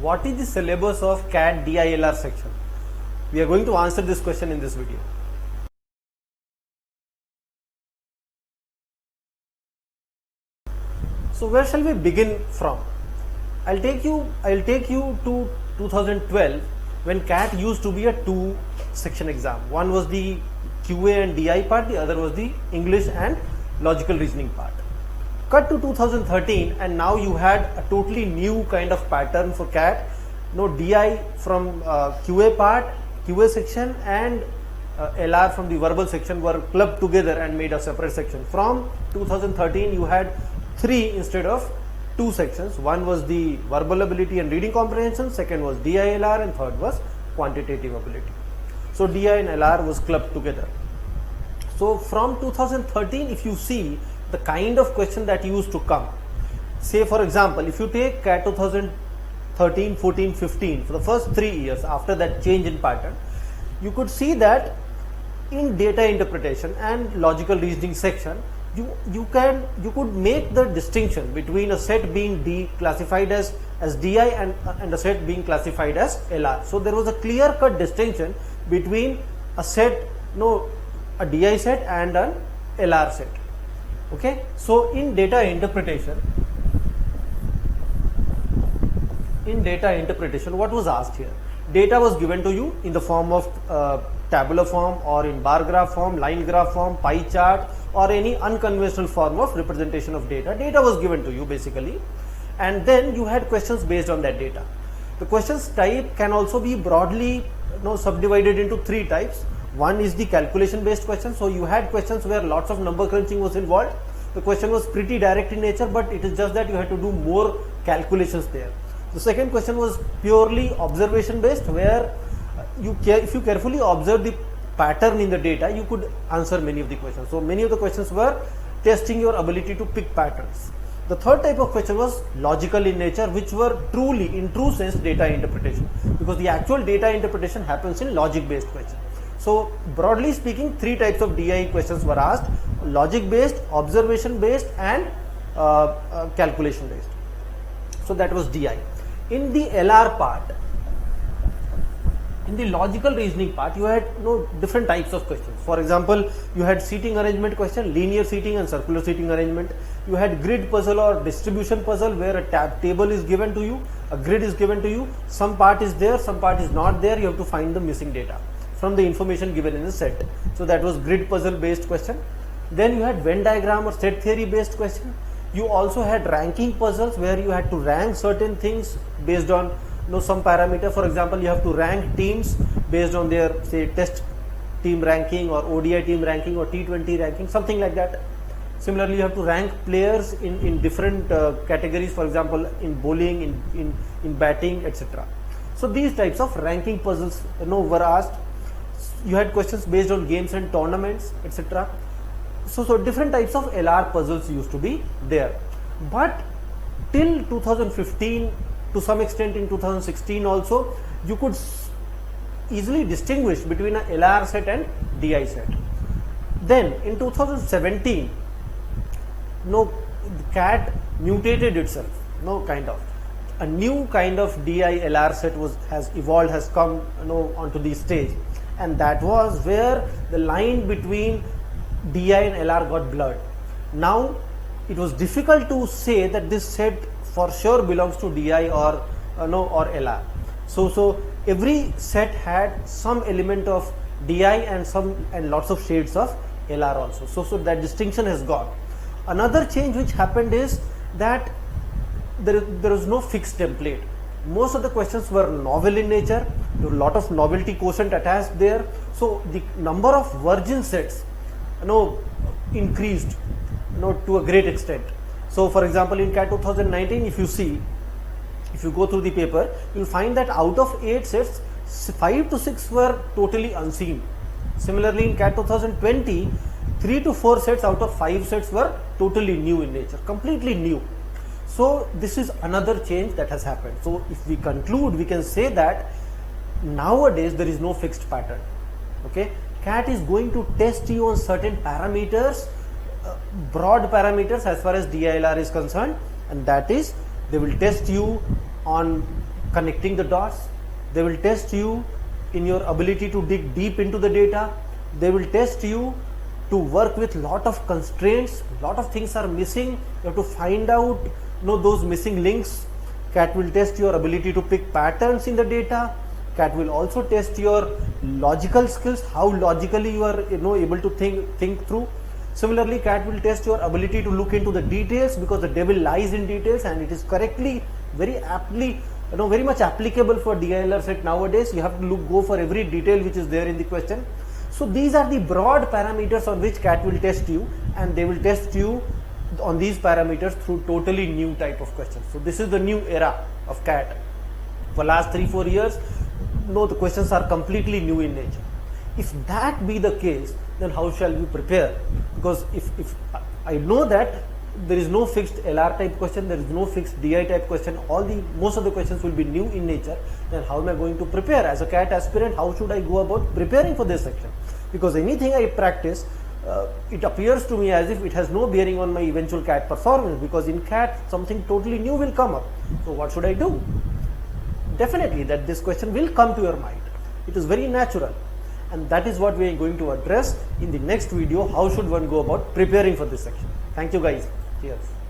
What is the syllabus of CAT DILR section? We are going to answer this question in this video. So where shall we begin from? I'll take you to 2012 when CAT used to be a two section exam. One was the QA and DI part, the other was the English and logical reasoning part. Cut to 2013 and now you had a totally new kind of pattern for CAT. No, DI from QA part, QA section and LR from the verbal section were clubbed together and made a separate section. From 2013 you had three instead of two sections. One was the verbal ability and reading comprehension, second was DILR and third was quantitative ability. So DI and LR was clubbed together. So from 2013 if you see the kind of question that used to come, say for example if you take CAT 2013, 14, 15, for the first 3 years after that change in pattern, you could see that in data interpretation and logical reasoning section you could make the distinction between a set being classified as DI and a set being classified as LR. So there was a clear cut distinction between a set, a DI set and an LR set. Okay, so in data interpretation, what was asked here? Data was given to you in the form of tabular form or in bar graph form, line graph form, pie chart or any unconventional form of representation of data. Data was given to you basically, and then you had questions based on that data. The questions type can also be broadly subdivided into three types. One is the calculation based question. So you had questions where lots of number crunching was involved. The question was pretty direct in nature, but it is just that you had to do more calculations there. The second question was purely observation based, where if you carefully observe the pattern in the data, you could answer many of the questions. So many of the questions were testing your ability to pick patterns. The third type of question was logical in nature, which were truly, in true sense, data interpretation, because the actual data interpretation happens in logic based questions. So broadly speaking, three types of DI questions were asked: logic based, observation based and calculation based. So that was DI. In the LR part, in the logical reasoning part, you had different types of questions. For example, you had seating arrangement question, linear seating and circular seating arrangement. You had grid puzzle or distribution puzzle, where a table is given to you, a grid is given to you, some part is there, some part is not there, you have to find the missing data from the information given in the set. So that was grid puzzle based question. Then you had Venn diagram or set theory based question. You also had ranking puzzles, where you had to rank certain things based on some parameter. For example, you have to rank teams based on their, say, test team ranking or ODI team ranking or T20 ranking, something like that. Similarly, you have to rank players in different categories, for example in bowling, in batting, etc. So these types of ranking puzzles were asked. You had questions based on games and tournaments, etc. So different types of LR puzzles used to be there. But till 2015, to some extent in 2016 also, you could easily distinguish between an LR set and DI set. Then in 2017, CAT mutated itself. A new kind of DI LR set has come onto the stage, and that was where the line between DI and LR got blurred. Now it was difficult to say that this set for sure belongs to DI or LR. So every set had some element of DI and lots of shades of LR also. So that distinction has gone. Another change which happened is that there is no fixed template. Most of the questions were novel in nature. There was a lot of novelty quotient attached there. So the number of virgin sets increased to a great extent. So for example, in CAT 2019, if you go through the paper, you will find that out of 8 sets, 5 to 6 were totally unseen. Similarly, in CAT 2020, 3 to 4 sets out of 5 sets were totally new in nature, completely new. So this is another change that has happened. So if we conclude, we can say that nowadays there is no fixed pattern. Okay, CAT is going to test you on certain parameters, broad parameters as far as DILR is concerned, and that is they will test you on connecting the dots. They will test you in your ability to dig deep into the data. They will test you to work with lot of constraints. Lot of things are missing. You have to find out, those missing links. CAT will test your ability to pick patterns in the data. CAT will also test your logical skills, how logically you are able to think through. Similarly, CAT will test your ability to look into the details, because the devil lies in details, and it is correctly, very aptly, very much applicable for DILR set nowadays. You have to go for every detail which is there in the question. So these are the broad parameters on which CAT will test you, and they will test you on these parameters through totally new type of questions. So this is the new era of CAT. For last 3-4 years, the questions are completely new in nature. If that be the case, then how shall we prepare? Because if I know that there is no fixed LR type question, there is no fixed DI type question, most of the questions will be new in nature, then how am I going to prepare? As a CAT aspirant, how should I go about preparing for this section? Because anything I practice, it appears to me as if it has no bearing on my eventual CAT performance, because in CAT something totally new will come up. So what should I do? Definitely that this question will come to your mind. It is very natural, and that is what we are going to address in the next video. How should one go about preparing for this section? Thank you guys. Cheers.